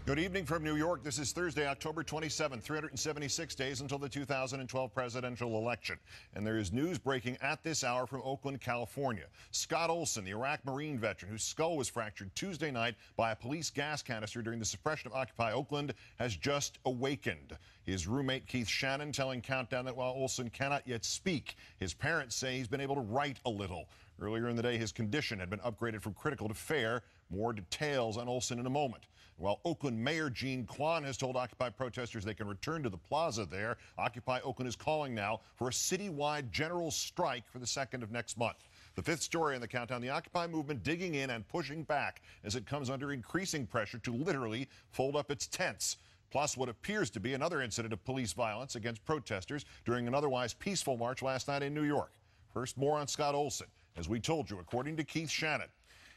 Good evening from New York. This is Thursday, October 27, 376 days until the 2012 presidential election. And there is news breaking at this hour from Oakland, California. Scott Olsen, the Iraq Marine veteran whose skull was fractured Tuesday night by a police gas canister during the suppression of Occupy Oakland, has just awakened. His roommate Keith Shannon telling Countdown that while Olsen cannot yet speak, his parents say he's been able to write a little. Earlier in the day, his condition had been upgraded from critical to fair. More details on Olsen in a moment. While Oakland Mayor Jean Quan has told Occupy protesters they can return to the plaza there, Occupy Oakland is calling now for a citywide general strike for the 2nd of next month. The fifth story in the Countdown, the Occupy movement digging in and pushing back as it comes under increasing pressure to literally fold up its tents. Plus what appears to be another incident of police violence against protesters during an otherwise peaceful march last night in New York. First, more on Scott Olsen. As we told you, according to Keith Shannon,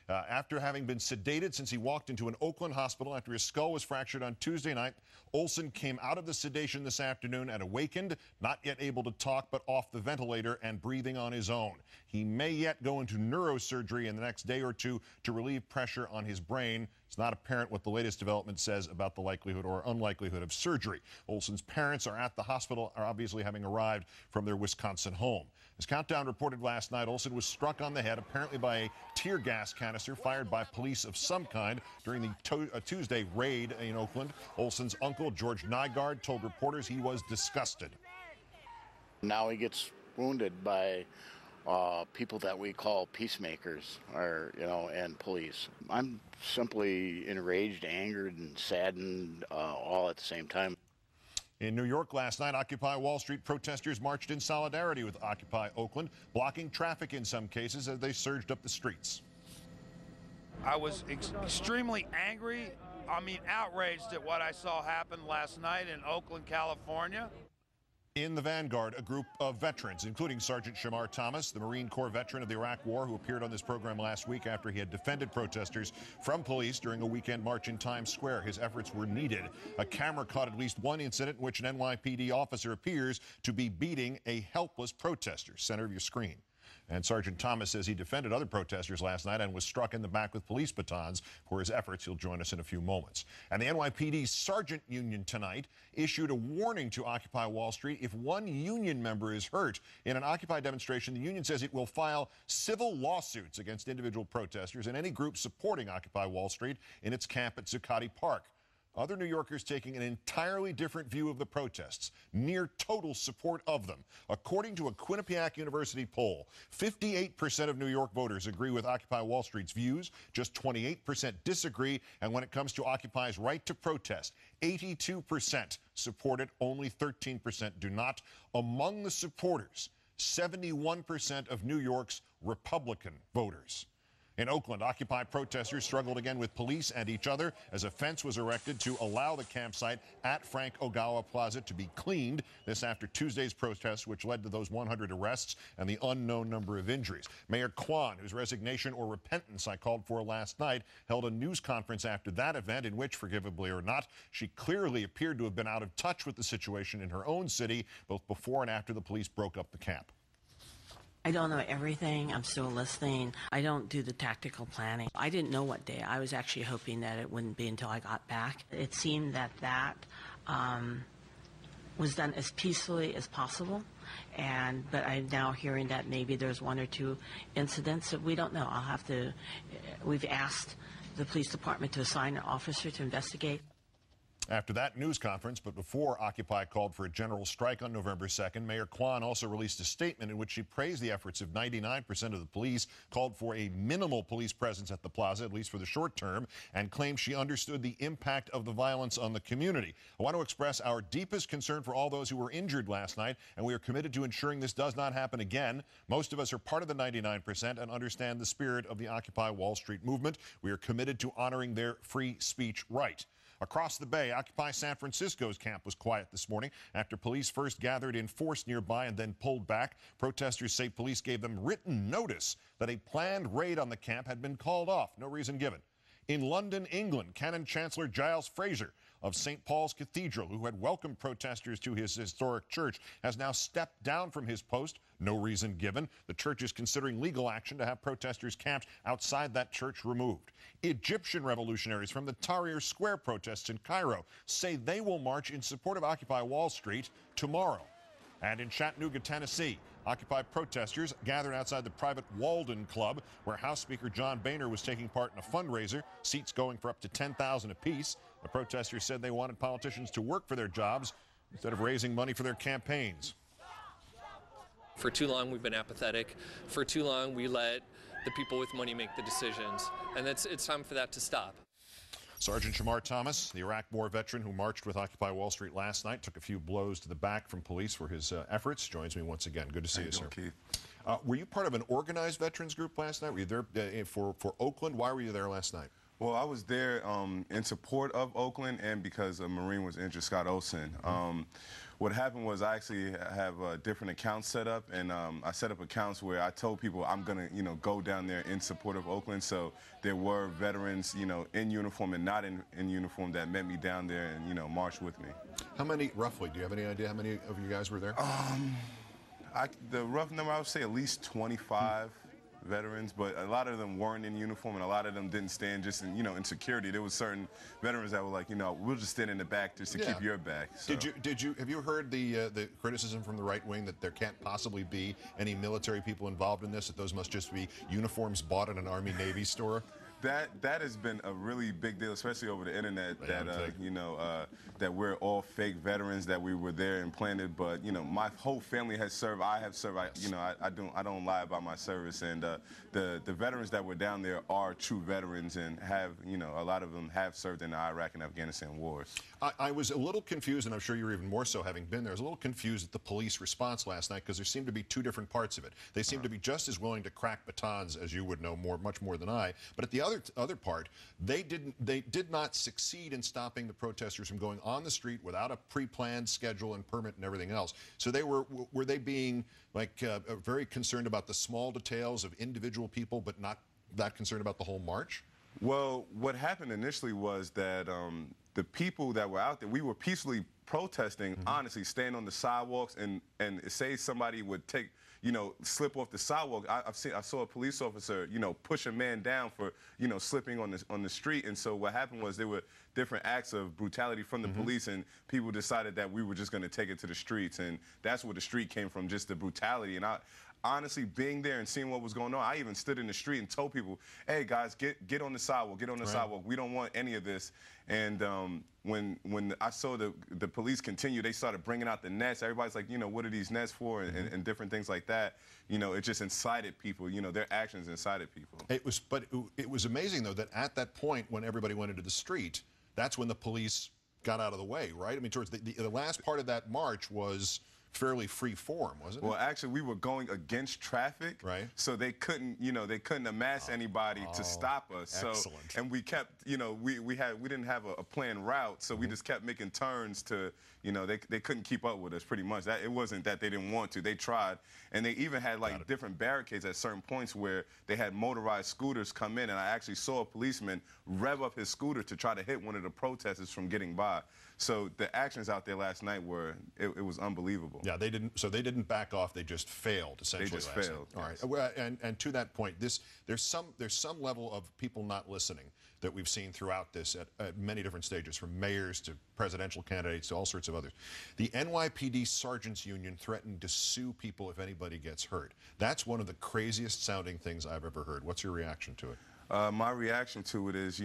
after having been sedated since he walked into an Oakland hospital after his skull was fractured on Tuesday night, Olsen came out of the sedation this afternoon and awakened, not yet able to talk, but off the ventilator and breathing on his own. He may yet go into neurosurgery in the next day or two to relieve pressure on his brain. It's not apparent what the latest development says about the likelihood or unlikelihood of surgery. Olsen's parents are at the hospital, are obviously having arrived from their Wisconsin home. As Countdown reported last night, Olsen was struck on the head, apparently by a tear gas canister fired by police of some kind during the Tuesday raid in Oakland. Olsen's uncle, George Nygaard, told reporters he was disgusted. Now he gets wounded by people that we call peacemakers, or and police. I'm simply enraged, angered, and saddened all at the same time. In New York last night, Occupy Wall Street protesters marched in solidarity with Occupy Oakland, blocking traffic in some cases as they surged up the streets. I was extremely angry, outraged at what I saw happen last night in Oakland, California. In the vanguard, a group of veterans, including Sergeant Shamar Thomas, the Marine Corps veteran of the Iraq War, who appeared on this program last week after he had defended protesters from police during a weekend march in Times Square. His efforts were needed. A camera caught at least one incident in which an NYPD officer appears to be beating a helpless protester. Center of your screen. And Sergeant Thomas says he defended other protesters last night and was struck in the back with police batons. For his efforts, he'll join us in a few moments. And the NYPD Sergeant Union tonight issued a warning to Occupy Wall Street. If one union member is hurt in an Occupy demonstration, the union says it will file civil lawsuits against individual protesters and any group supporting Occupy Wall Street in its camp at Zuccotti Park. Other New Yorkers taking an entirely different view of the protests, near total support of them. According to a Quinnipiac University poll, 58% of New York voters agree with Occupy Wall Street's views, just 28% disagree, and when it comes to Occupy's right to protest, 82% support it, only 13% do not. Among the supporters, 71% of New York's Republican voters. In Oakland, Occupy protesters struggled again with police and each other as a fence was erected to allow the campsite at Frank Ogawa Plaza to be cleaned. This after Tuesday's protests, which led to those 100 arrests and the unknown number of injuries. Mayor Quan, whose resignation or repentance I called for last night, held a news conference after that event in which, forgivably or not, she clearly appeared to have been out of touch with the situation in her own city, both before and after the police broke up the camp. I don't know everything. I'm still listening. I don't do the tactical planning. I didn't know what day. I was actually hoping that it wouldn't be until I got back. It seemed that was done as peacefully as possible. But I'm now hearing that maybe there's one or two incidents that we don't know. We've asked the police department to assign an officer to investigate. After that news conference, but before Occupy called for a general strike on November 2nd, Mayor Quan also released a statement in which she praised the efforts of 99% of the police, called for a minimal police presence at the plaza, at least for the short term, and claimed she understood the impact of the violence on the community. I want to express our deepest concern for all those who were injured last night, and we are committed to ensuring this does not happen again. Most of us are part of the 99% and understand the spirit of the Occupy Wall Street movement. We are committed to honoring their free speech right. Across the bay, Occupy San Francisco's camp was quiet this morning after police first gathered in force nearby and then pulled back. Protesters say police gave them written notice that a planned raid on the camp had been called off. No reason given. In London, England, Canon Chancellor Giles Fraser of St. Paul's Cathedral, who had welcomed protesters to his historic church, has now stepped down from his post. No reason given. The church is considering legal action to have protesters camped outside that church removed. Egyptian revolutionaries from the Tahrir Square protests in Cairo say they will march in support of Occupy Wall Street tomorrow. And in Chattanooga, Tennessee, Occupy protesters gathered outside the private Walden Club, where House Speaker John Boehner was taking part in a fundraiser, seats going for up to $10,000 apiece. The protesters said they wanted politicians to work for their jobs instead of raising money for their campaigns. For too long, we've been apathetic. For too long, we let the people with money make the decisions. And it's time for that to stop. Sergeant Shamar Thomas, the Iraq War veteran who marched with Occupy Wall Street last night, took a few blows to the back from police for his efforts. Joins me once again. Good to see you, sir. Keith. Were you part of an organized veterans group last night? Were you there for Oakland? Why were you there last night? Well, I was there in support of Oakland and because a Marine was injured, Scott Olsen. What happened was I actually have different accounts set up, and I set up accounts where I told people I'm gonna, go down there in support of Oakland. So there were veterans, in uniform and not in uniform that met me down there and, marched with me. How many, roughly, do you have any idea how many of you guys were there? The rough number, I would say at least 25. Veterans, but a lot of them weren't in uniform, and a lot of them didn't stand just in, in security. There was certain veterans that were like, we'll just stand in the back just to keep your back. So. Have you heard the criticism from the right wing that there can't possibly be any military people involved in this, that those must just be uniforms bought at an Army-Navy store? That has been a really big deal, especially over the internet. That we're all fake veterans, that we were there and planted. But my whole family has served. I have served. I don't lie about my service. And the veterans that were down there are true veterans and have a lot of them have served in the Iraq and Afghanistan wars. I was a little confused, and I'm sure you're even more so having been there. I was a little confused at the police response last night because there seemed to be two different parts of it. They seemed to be just as willing to crack batons as you would know much more than I. But at the other part, they did not succeed in stopping the protesters from going on the street without a pre-planned schedule and permit and everything else. So they were they being like very concerned about the small details of individual people, but not that concerned about the whole march? Well, what happened initially was that the people that were out there, we were peacefully protesting, honestly, staying on the sidewalks, and say somebody would slip off the sidewalk. I saw a police officer, push a man down for, slipping on the street. And so what happened was there were different acts of brutality from the police, and people decided that we were just going to take it to the streets. And that's where the street came from, just the brutality. And honestly, being there and seeing what was going on, I even stood in the street and told people, hey, guys, get on the sidewalk, get on the sidewalk. We don't want any of this. And when I saw the police continue, they started bringing out the nets. Everybody's like, what are these nets for, and different things like that. It just incited people. Their actions incited people. But it was amazing, though, that at that point when everybody went into the street, that's when the police got out of the way, right? I mean, towards the last part of that march was fairly free form, wasn't it? Well, actually, we were going against traffic, right? So they couldn't, they couldn't amass anybody to stop us. Excellent. So, and we kept, we didn't have a planned route, so we just kept making turns to, they couldn't keep up with us pretty much. It wasn't that they didn't want to. They tried, and they even had like different barricades at certain points where they had motorized scooters come in, and I actually saw a policeman rev up his scooter to try to hit one of the protesters from getting by. So the actions out there last night it was unbelievable. Yeah, they didn't back off. They just failed, essentially. They just failed. All right. Well, and to that point, there's some level of people not listening that we've seen throughout this at many different stages, from mayors to presidential candidates to all sorts of others. The NYPD Sergeants Union threatened to sue people if anybody gets hurt. That's one of the craziest sounding things I've ever heard. What's your reaction to it? My reaction to it is,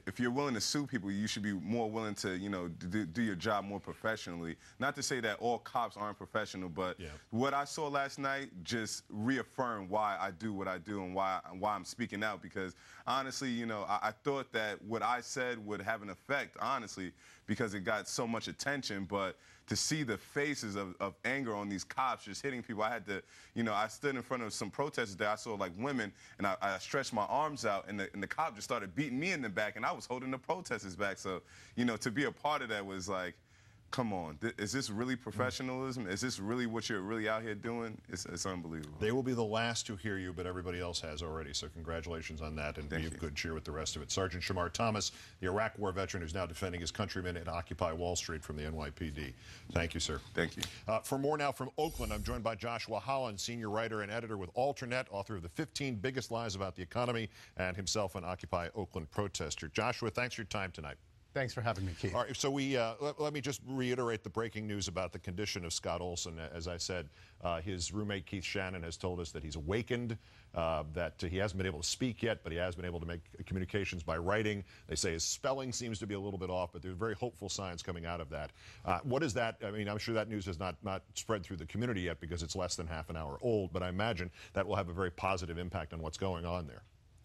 if you're willing to sue people, you should be more willing to, do your job more professionally. Not to say that all cops aren't professional, but what I saw last night just reaffirmed why I do what I do and why I'm speaking out. Because honestly, I thought that what I said would have an effect, honestly, because it got so much attention. But to see the faces of anger on these cops just hitting people, I had to, I stood in front of some protesters there. I saw like women, and I stretched my arms out, and the cop just started beating me in the back, and I was holding the protesters back. So, to be a part of that was like, come on, is this really professionalism? Is this really what you're really out here doing? It's unbelievable. They will be the last to hear you, but everybody else has already, so congratulations on that, and be of good cheer with the rest of it. Sergeant Shamar Thomas, the Iraq War veteran who's now defending his countrymen at Occupy Wall Street from the NYPD. Thank you, sir. Thank you. For more now from Oakland, I'm joined by Joshua Holland, senior writer and editor with Alternet, author of The 15 Biggest Lies About the Economy, and himself an Occupy Oakland protester. Joshua, thanks for your time tonight. Thanks for having me, Keith. All right, so let me just reiterate the breaking news about the condition of Scott Olsen. As I said, his roommate Keith Shannon has told us that he's awakened, that he hasn't been able to speak yet, but he has been able to make communications by writing. They say his spelling seems to be a little bit off, but there's very hopeful signs coming out of that. What is that? I mean, I'm sure that news has not spread through the community yet because it's less than half an hour old, but I imagine that will have a very positive impact on what's going on there.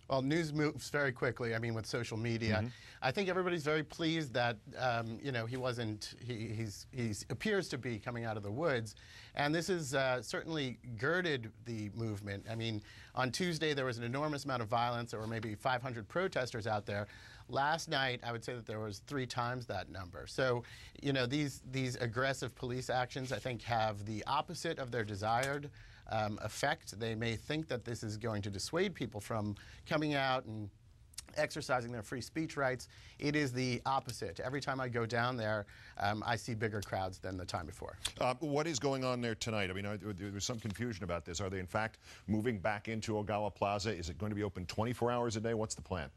Well, news moves very quickly. I mean, with social media, I think everybody's very pleased that you know, he appears to be coming out of the woods, and this has certainly girded the movement. I mean, on Tuesday there was an enormous amount of violence. There were maybe 500 protesters out there. Last night, I would say that there was 3 times that number. So, you know, these aggressive police actions, I think, have the opposite of their desired effect. They may think that this is going to dissuade people from coming out and exercising their free speech rights. It is the opposite. Every time I go down there, I see bigger crowds than the time before. What is going on there tonight? I mean, there's some confusion about this. Are they, in fact, moving back into Ogawa Plaza? Is it going to be open 24 hours a day? What's the plan?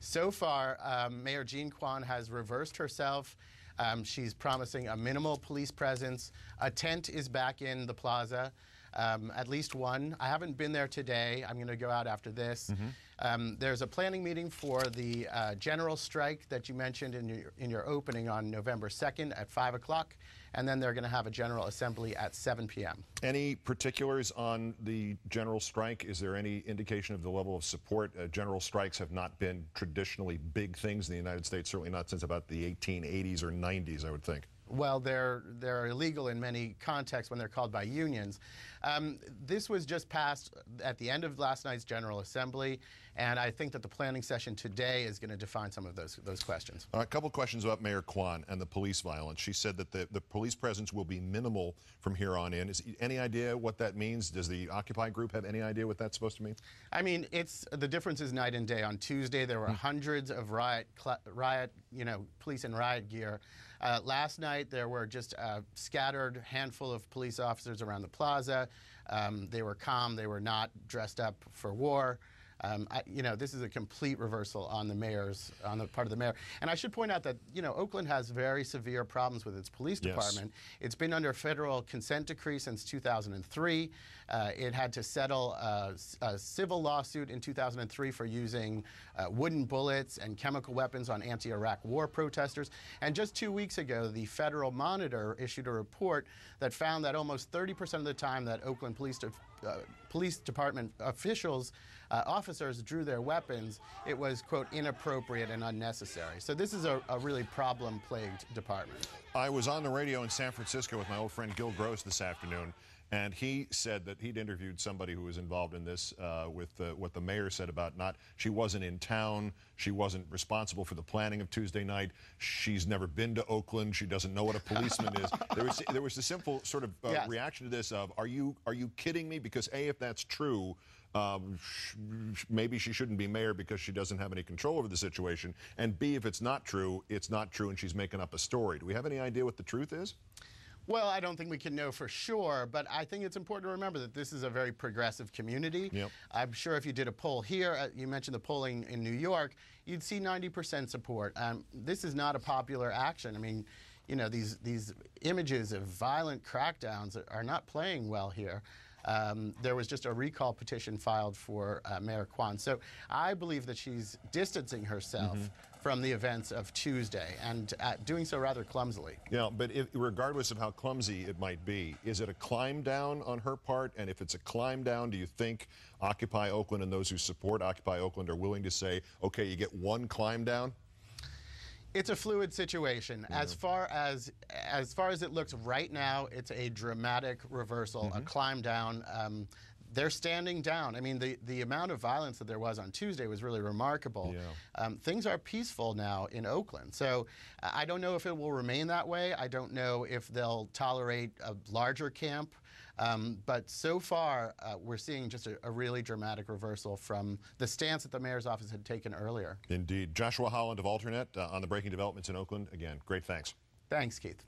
So far, Mayor Jean Kwan has reversed herself. She's promising a minimal police presence. A tent is back in the plaza. At least one. I haven't been there today. I'm going to go out after this. There's a planning meeting for the general strike that you mentioned in your opening on November 2nd at 5 o'clock, and then they're going to have a general assembly at 7 p.m. Any particulars on the general strike? Is there any indication of the level of support? General strikes have not been traditionally big things in the United States, certainly not since about the 1880s or 90s, I would think. Well, they're illegal in many contexts when they're called by unions. This was just passed at the end of last night's General Assembly, and I think that the planning session today is going to define some of those questions. A couple questions about Mayor Kwan and the police violence. She said that the police presence will be minimal from here on in. Is any idea what that means? Does the Occupy group have any idea what that's supposed to mean? I mean, the difference is night and day. On Tuesday, there were hundreds of police in riot gear. Last night, there were just a scattered handful of police officers around the plaza. They were calm. They were not dressed up for war. You know, this is a complete reversal on the part of the mayor. And I should point out that, you know, Oakland has very severe problems with its police department. Yes. It's been under federal consent decree since 2003. It had to settle a civil lawsuit in 2003 for using wooden bullets and chemical weapons on anti-Iraq war protesters. And just 2 weeks ago, the Federal Monitor issued a report that found that almost 30% of the time that Oakland Police Department officers drew their weapons, it was, quote, inappropriate and unnecessary. So this is a really problem-plagued department. I was on the radio in San Francisco with my old friend Gil Gross this afternoon, and he said that he'd interviewed somebody who was involved in this with what the mayor said about she wasn't in town, she wasn't responsible for the planning of Tuesday night, she's never been to Oakland, she doesn't know what a policeman is. There was a simple sort of reaction to this of, are you kidding me? Because A, if that's true, maybe she shouldn't be mayor because she doesn't have any control over the situation, and B, if it's not true, and she's making up a story. Do we have any idea what the truth is? Well, I don't think we can know for sure, but I think it's important to remember that this is a very progressive community. Yep. I'm sure if you did a poll here, you mentioned the polling in New York, you'd see 90% support. This is not a popular action. I mean, you know, these images of violent crackdowns are not playing well here. There was just a recall petition filed for Mayor Kwan. So I believe that she's distancing herself from the events of Tuesday, and doing so rather clumsily. Yeah, but regardless of how clumsy it might be, is it a climb down on her part? And if it's a climb down, do you think Occupy Oakland and those who support Occupy Oakland are willing to say, okay, you get one climb down? It's a fluid situation. As far as it looks right now, it's a dramatic reversal, a climb down. they're standing down. I mean, the amount of violence that there was on Tuesday was really remarkable. Yeah. Things are peaceful now in Oakland. So I don't know if it will remain that way. I don't know if they'll tolerate a larger camp. But so far, we're seeing just a really dramatic reversal from the stance that the mayor's office had taken earlier. Indeed. Joshua Holland of Alternate on the breaking developments in Oakland. Again, great thanks. Thanks, Keith.